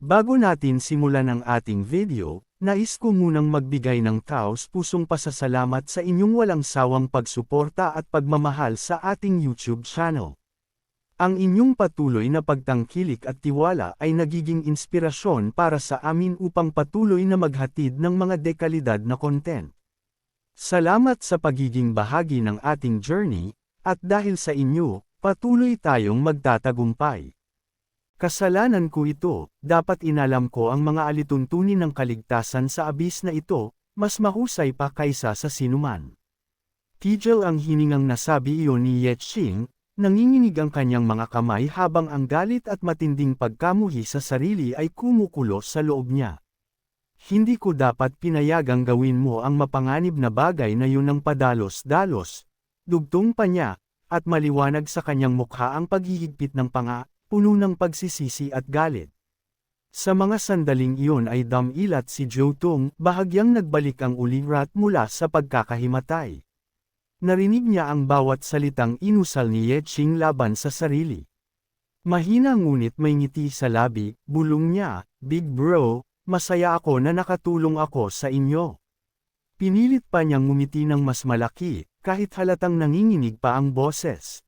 Bago natin simulan ang ating video, nais ko munang magbigay ng taos-pusong pasasalamat sa inyong walang sawang pagsuporta at pagmamahal sa ating YouTube channel. Ang inyong patuloy na pagtangkilik at tiwala ay nagiging inspirasyon para sa amin upang patuloy na maghatid ng mga dekalidad na content. Salamat sa pagiging bahagi ng ating journey, at dahil sa inyo, patuloy tayong magtatagumpay. Kasalanan ko ito, dapat inalam ko ang mga alituntunin ng kaligtasan sa abis na ito, mas mahusay pa kaysa sa sinuman. Tigil ang hiningang nasabi iyon ni Yetching, nanginginig ang kanyang mga kamay habang ang galit at matinding pagkamuhi sa sarili ay kumukulo sa loob niya. Hindi ko dapat pinayagang gawin mo ang mapanganib na bagay na yun ng padalos-dalos, dugtong pa niya, at maliwanag sa kanyang mukha ang paghihigpit ng panga, puno ng pagsisisi at galit. Sa mga sandaling iyon ay damilat si Jotong, bahagyang nagbalik ang ulirat mula sa pagkakahimatay. Narinig niya ang bawat salitang inusal ni Yetching laban sa sarili. Mahina ngunit may ngiti sa labi, bulong niya, "Big bro, masaya ako na nakatulong ako sa inyo." Pinilit pa niyang ngumiti ng mas malaki, kahit halatang nanginginig pa ang boses.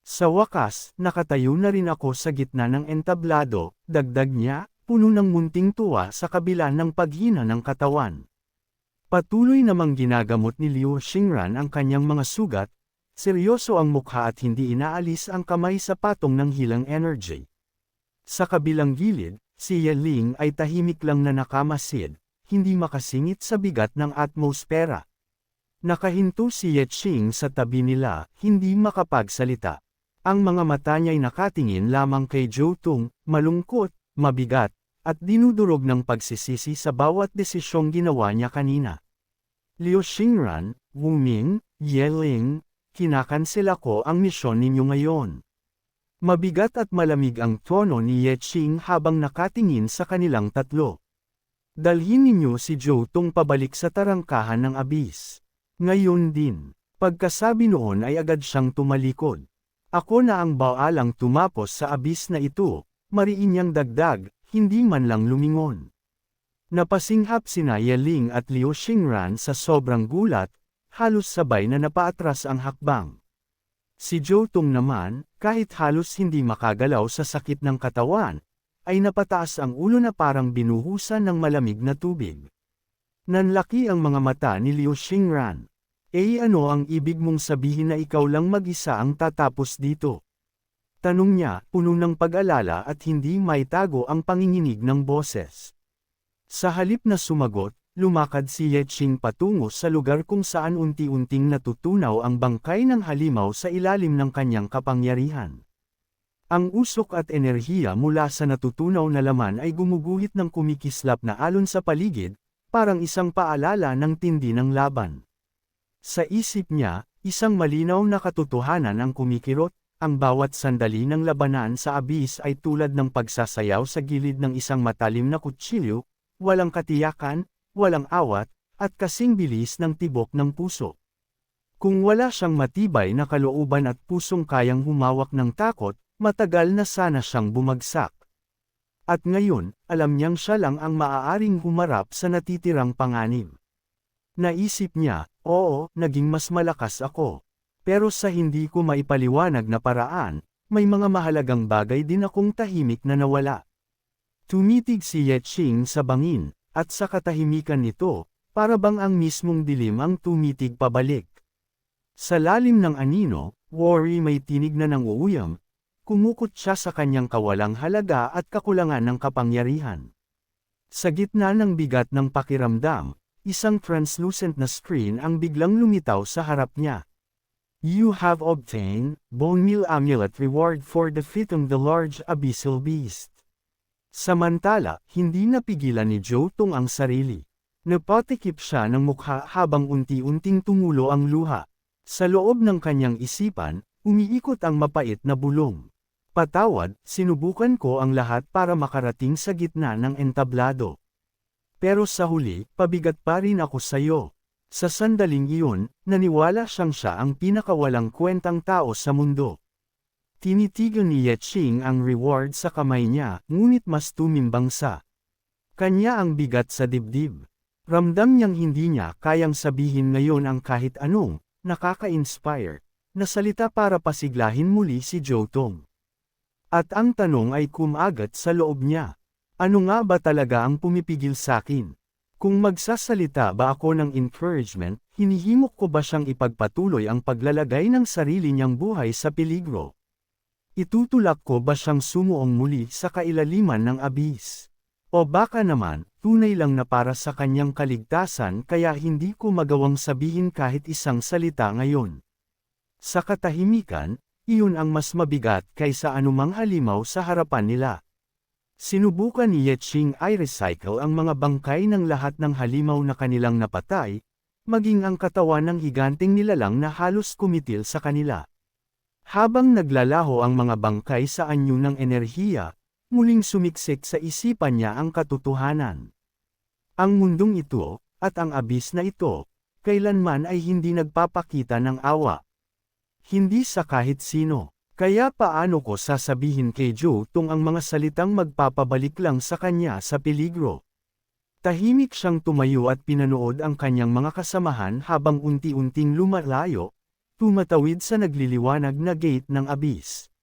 Sa wakas, nakatayo na rin ako sa gitna ng entablado, dagdag niya, puno ng munting tuwa sa kabila ng paghina ng katawan. Patuloy namang ginagamot ni Liu Xingran ang kanyang mga sugat, seryoso ang mukha at hindi inaalis ang kamay sa patong ng hilang energy. Sa kabilang gilid, si Ye Ling ay tahimik lang na nakamasid, hindi makasingit sa bigat ng atmosfera. Nakahinto si Yetching sa tabi nila, hindi makapagsalita. Ang mga mata niya'y nakatingin lamang kay Jotong, malungkot, mabigat, at dinudurog ng pagsisisi sa bawat desisyong ginawa niya kanina. Liu Xingran, Wu Ming, Ye Ling, kinakansela ko ang misyon ninyo ngayon. Mabigat at malamig ang tono ni Yetching habang nakatingin sa kanilang tatlo. Dalhin ninyo si Jotong pabalik sa tarangkahan ng abis. Ngayon din, pagkasabi noon ay agad siyang tumalikod. Ako na ang baalang tumapos sa abis na ito, mariin niyang dagdag, hindi man lang lumingon. Napasinghap sina Ye Ling at Liu Xingran sa sobrang gulat, halos sabay na napaatras ang hakbang. Si Jotong naman, kahit halos hindi makagalaw sa sakit ng katawan, ay napataas ang ulo na parang binuhusan ng malamig na tubig. Nanlaki ang mga mata ni Liu Xingran. Ano ang ibig mong sabihin na ikaw lang mag-isa ang tatapos dito? Tanong niya, puno ng pag-alala at hindi maitago ang panginginig ng boses. Sa halip na sumagot, lumakad si Yetching patungo sa lugar kung saan unti-unting natutunaw ang bangkay ng halimaw sa ilalim ng kanyang kapangyarihan. Ang usok at enerhiya mula sa natutunaw na laman ay gumuguhit ng kumikislap na alon sa paligid, parang isang paalala ng tindi ng laban. Sa isip niya, isang malinaw na katotohanan ang kumikirot, ang bawat sandali ng labanan sa abis ay tulad ng pagsasayaw sa gilid ng isang matalim na kutsilyo, walang katiyakan, walang awat, at kasing bilis ng tibok ng puso. Kung wala siyang matibay na kalooban at pusong kayang humawak ng takot, matagal na sana siyang bumagsak. At ngayon, alam niyang siya lang ang maaaring humarap sa natitirang panganib. Naisip niya, oo, naging mas malakas ako. Pero sa hindi ko maipaliwanag na paraan, may mga mahalagang bagay din akong tahimik na nawala. Tumitig si Yetching sa bangin, at sa katahimikan nito, para bang ang mismong dilim ang tumitig pabalik. Sa lalim ng anino, Worry may tinig na ng uuyam, kumukot siya sa kanyang kawalang halaga at kakulangan ng kapangyarihan. Sa gitna ng bigat ng pakiramdam, isang translucent na screen ang biglang lumitaw sa harap niya. You have obtained, Bone Meal Amulet Reward for defeating the large abyssal beast. Samantala, hindi napigilan ni Jotong ang sarili. Napatikip siya ng mukha habang unti-unting tumulo ang luha. Sa loob ng kanyang isipan, umiikot ang mapait na bulong. Patawad, sinubukan ko ang lahat para makarating sa gitna ng entablado. Pero sa huli, pabigat pa rin ako sa'yo. Sa sandaling iyon, naniwala siyang siya ang pinakawalang kwentang tao sa mundo. Tinitigan ni Yeching ang reward sa kamay niya, ngunit mas tumimbang sa kanya ang bigat sa dibdib. Ramdam niyang hindi niya kayang sabihin ngayon ang kahit anong nakaka-inspire na salita para pasiglahin muli si Jotong. At ang tanong ay kumagat sa loob niya. Ano nga ba talaga ang pumipigil sakin? Kung magsasalita ba ako ng encouragement, hinihimok ko ba siyang ipagpatuloy ang paglalagay ng sarili niyang buhay sa peligro? Itutulak ko ba siyang sumuong muli sa kailaliman ng abis? O baka naman, tunay lang na para sa kanyang kaligtasan kaya hindi ko magawang sabihin kahit isang salita ngayon. Sa katahimikan, iyon ang mas mabigat kaysa anumang halimaw sa harapan nila. Sinubukan ni Yeching ay recycle ang mga bangkay ng lahat ng halimaw na kanilang napatay, maging ang katawan ng higanteng nilalang na halos kumitil sa kanila. Habang naglalaho ang mga bangkay sa anyo ng enerhiya, muling sumiksik sa isipan niya ang katotohanan. Ang mundong ito, at ang abis na ito, kailanman ay hindi nagpapakita ng awa. Hindi sa kahit sino. Kaya paano ko sasabihin kay Jotong ang mga salitang magpapabalik lang sa kanya sa peligro? Tahimik siyang tumayo at pinanood ang kanyang mga kasamahan habang unti-unting lumalayo, tumatawid sa nagliliwanag na gate ng abis.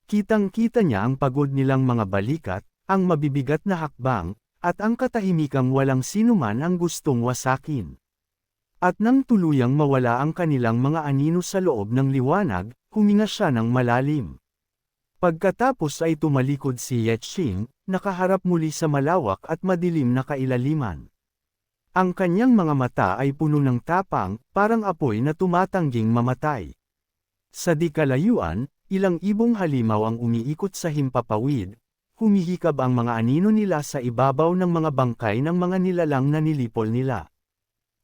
Kitang-kita niya ang pagod nilang mga balikat, ang mabibigat na hakbang, at ang katahimikang walang sinuman ang gustong wasakin. At nang tuluyang mawala ang kanilang mga anino sa loob ng liwanag, huminga siya ng malalim. Pagkatapos ay tumalikod si Yeching, nakaharap muli sa malawak at madilim na kailaliman. Ang kanyang mga mata ay puno ng tapang, parang apoy na tumatangging mamatay. Sa di kalayuan, ilang ibong halimaw ang umiikot sa himpapawid, humihikab ang mga anino nila sa ibabaw ng mga bangkay ng mga nilalang na nilipol nila.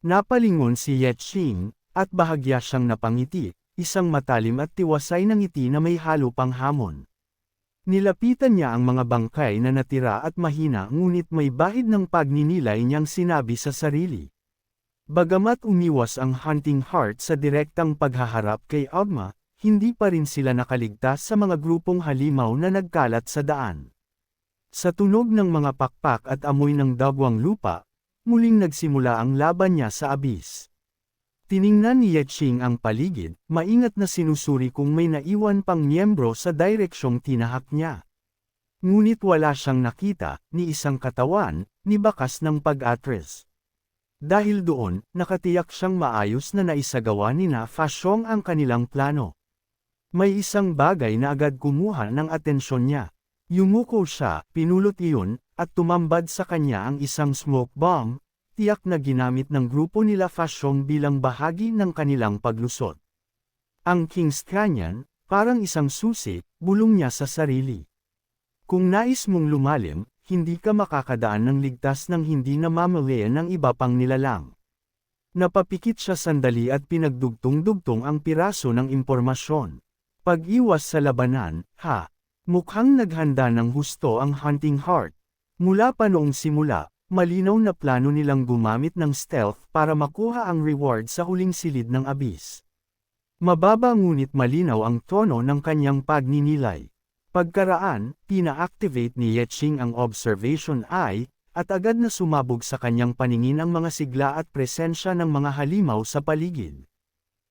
Napalingon si Yeching, at bahagya siyang napangiti. Isang matalim at tiwasay na ngiti na may halo pang hamon. Nilapitan niya ang mga bangkay na natira at mahina ngunit may bahid ng pagninilay niyang sinabi sa sarili. Bagamat umiwas ang Hunting Heart sa direktang paghaharap kay Agma, hindi pa rin sila nakaligtas sa mga grupong halimaw na nagkalat sa daan. Sa tunog ng mga pakpak at amoy ng dagwang lupa, muling nagsimula ang laban niya sa abis. Tiningnan ni Yeching ang paligid, maingat na sinusuri kung may naiwan pang miyembro sa direksyong tinahak niya. Ngunit wala siyang nakita, ni isang katawan, ni bakas ng pag-atres. Dahil doon, nakatiyak siyang maayos na naisagawa ni na Fashong ang kanilang plano. May isang bagay na agad kumuha ng atensyon niya. Yumuko siya, pinulot iyon, at tumambad sa kanya ang isang smoke bomb, tiyak na ginamit ng grupo nila Fashong bilang bahagi ng kanilang paglusot. Ang King's Canyon, parang isang susi, bulong niya sa sarili. Kung nais mong lumalim, hindi ka makakadaan ng ligtas ng hindi namamalayan ng iba pang nilalang. Napapikit siya sandali at pinagdugtong-dugtong ang piraso ng impormasyon. Pag-iwas sa labanan, mukhang naghanda ng husto ang Hunting Heart. Mula pa noong simula, malinaw na plano nilang gumamit ng stealth para makuha ang reward sa huling silid ng abis. Mababa ngunit malinaw ang tono ng kanyang pagninilay. Pagkaraan, pina-activate ni Yeching ang Observation Eye, at agad na sumabog sa kanyang paningin ang mga sigla at presensya ng mga halimaw sa paligid.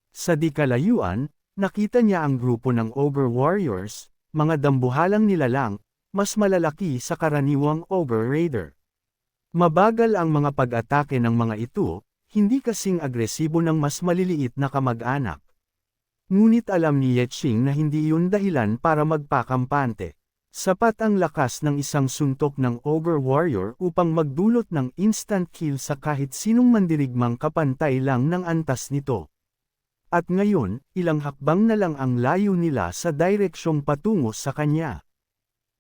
Sa di kalayuan, nakita niya ang grupo ng Ogre Warriors, mga dambuhalang nilalang, mas malalaki sa karaniwang Ogre Raider. Mabagal ang mga pag-atake ng mga ito, hindi kasing agresibo ng mas maliliit na kamag-anak. Ngunit alam ni Yeching na hindi iyon dahilan para magpakampante. Sapat ang lakas ng isang suntok ng Ogre Warrior upang magdulot ng instant kill sa kahit sinong mandirigmang kapantay lang ng antas nito. At ngayon, ilang hakbang na lang ang layo nila sa direksyong patungo sa kanya.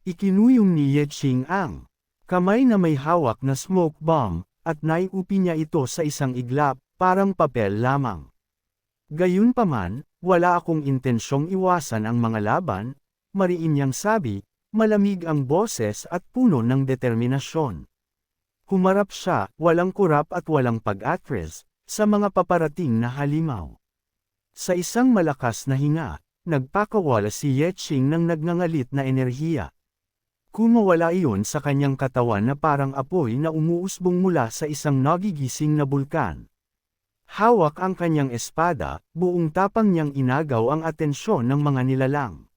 Ikinuyong ni Yeching ang kamay na may hawak na smoke bomb, at naiupi niya ito sa isang iglap, parang papel lamang. Gayunpaman, wala akong intensyong iwasan ang mga laban, mariin niyang sabi, malamig ang boses at puno ng determinasyon. Humarap siya, walang kurap at walang pag-atres, sa mga paparating na halimaw. Sa isang malakas na hinga, nagpakawala si Yeching ng nagngangalit na enerhiya. Kumawala iyon sa kanyang katawan na parang apoy na umuusbong mula sa isang nagigising na bulkan. Hawak ang kanyang espada, buong tapang niyang inagaw ang atensyon ng mga nilalang.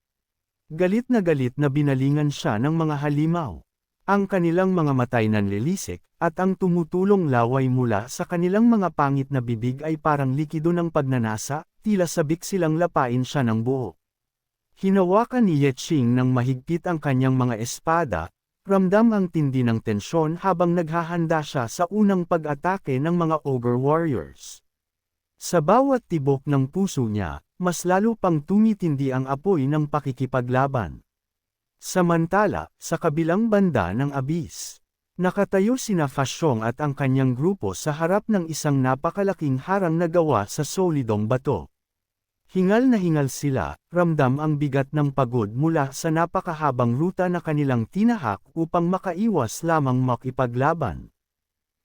Galit na binalingan siya ng mga halimaw. Ang kanilang mga matay nanlilisik, at ang tumutulong laway mula sa kanilang mga pangit na bibig ay parang likido ng pagnanasa, tila sabik silang lapain siya ng buo. Hinawakan ni Yeching ng mahigpit ang kanyang mga espada, ramdam ang tindi ng tensyon habang naghahanda siya sa unang pag-atake ng mga Ogre Warriors. Sa bawat tibok ng puso niya, mas lalo pang tumitindi ang apoy ng pakikipaglaban. Samantala, sa kabilang banda ng Abyss, nakatayo sina Fashong at ang kanyang grupo sa harap ng isang napakalaking harang na gawa sa solidong bato. Hingal na hingal sila, ramdam ang bigat ng pagod mula sa napakahabang ruta na kanilang tinahak upang makaiwas lamang makipaglaban.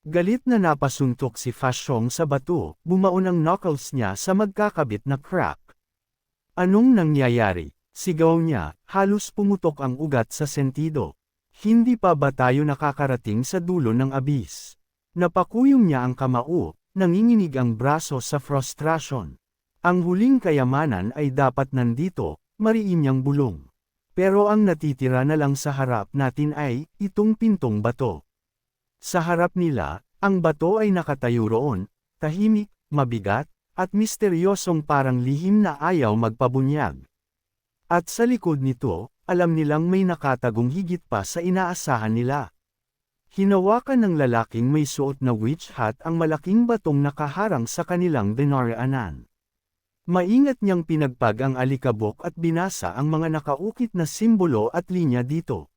Galit na napasuntok si Fashong sa bato, bumaon ang knuckles niya sa magkakabit na crack. Anong nangyayari? Sigaw niya, halos pumutok ang ugat sa sentido. Hindi pa ba tayo nakakarating sa dulo ng abyss? Napakuyong niya ang kamao, nanginginig ang braso sa frustration. Ang huling kayamanan ay dapat nandito, mariin niyang bulong. Pero ang natitira na lang sa harap natin ay, itong pintong bato. Sa harap nila, ang bato ay nakatayo roon, tahimik, mabigat, at misteryosong parang lihim na ayaw magpabunyag. At sa likod nito, alam nilang may nakatagong higit pa sa inaasahan nila. Hinawakan ng lalaking may suot na witch hat ang malaking batong nakaharang sa kanilang dinaraanan. Maingat niyang pinagpag ang alikabok at binasa ang mga nakaukit na simbolo at linya dito.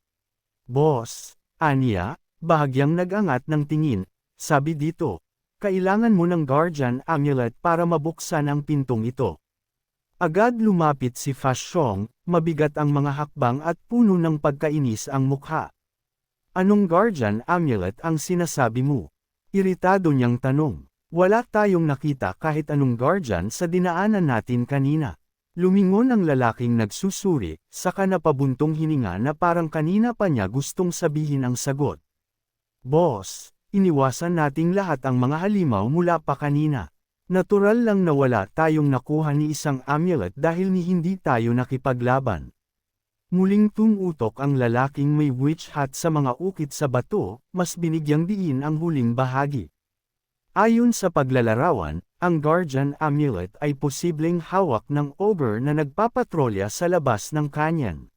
Boss, Anya, bahagyang nag-angat ng tingin, sabi dito, kailangan mo ng Guardian Amulet para mabuksan ang pintong ito. Agad lumapit si Fashong, mabigat ang mga hakbang at puno ng pagkainis ang mukha. Anong Guardian Amulet ang sinasabi mo? Iritado niyang tanong. Wala tayong nakita kahit anong Guardian sa dinaanan natin kanina. Lumingon ang lalaking nagsusuri, saka napabuntong hininga na parang kanina pa niya gustong sabihin ang sagot. Boss, iniwasan nating lahat ang mga halimaw mula pa kanina. Natural lang na wala tayong nakuha ni isang amulet dahil ni hindi tayo nakipaglaban. Muling tumutok ang lalaking may witch hat sa mga ukit sa bato, mas binigyang diin ang huling bahagi. Ayon sa paglalarawan, ang Guardian Amulet ay posibleng hawak ng ogre na nagpapatrolya sa labas ng canyon.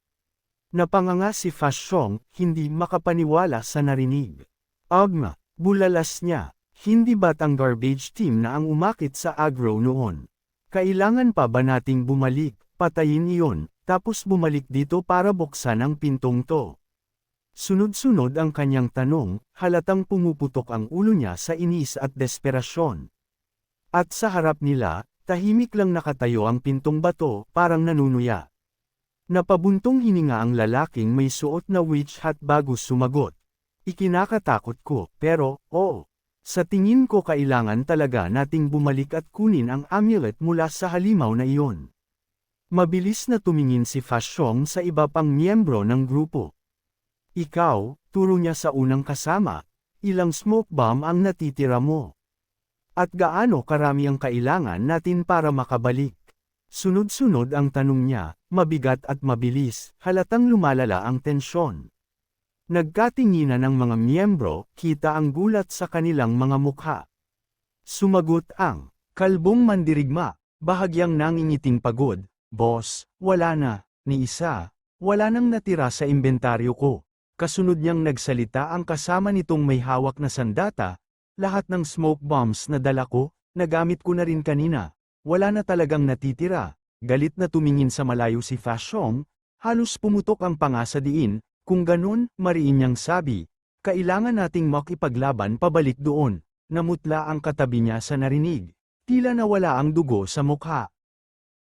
Napanganga si Fashong, hindi makapaniwala sa narinig. Agma, bulalas niya. Hindi ba't ang garbage team na ang umakit sa agro noon? Kailangan pa ba nating bumalik, patayin iyon, tapos bumalik dito para buksan ang pintong to? Sunod-sunod ang kanyang tanong, halatang pumuputok ang ulo niya sa inis at desperasyon. At sa harap nila, tahimik lang nakatayo ang pintong bato, parang nanunuya. Napabuntong hininga ang lalaking may suot na witch hat bago sumagot. Ikinakatakot ko, pero, oo. Sa tingin ko kailangan talaga nating bumalik at kunin ang amulet mula sa halimaw na iyon. Mabilis na tumingin si Fashong sa iba pang miyembro ng grupo. Ikaw, turo niya sa unang kasama, ilang smoke bomb ang natitira mo? At gaano karami ang kailangan natin para makabalik? Sunod-sunod ang tanong niya, mabigat at mabilis, halatang lumalala ang tensyon. Nagkatinginan ng mga miyembro, kita ang gulat sa kanilang mga mukha. Sumagot ang kalbong mandirigma, bahagyang nangingiting pagod, Boss, wala na, ni isa, wala nang natira sa inventaryo ko. Kasunod niyang nagsalita ang kasama nitong may hawak na sandata, lahat ng smoke bombs na dala ko, nagamit ko na rin kanina, wala na talagang natitira. Galit na tumingin sa malayo si Fashong, halos pumutok ang panga sa diin. Kung ganun, mariin niyang sabi, kailangan nating makipaglaban pabalik doon. Namutla ang katabi niya sa narinig. Tila nawala ang dugo sa mukha.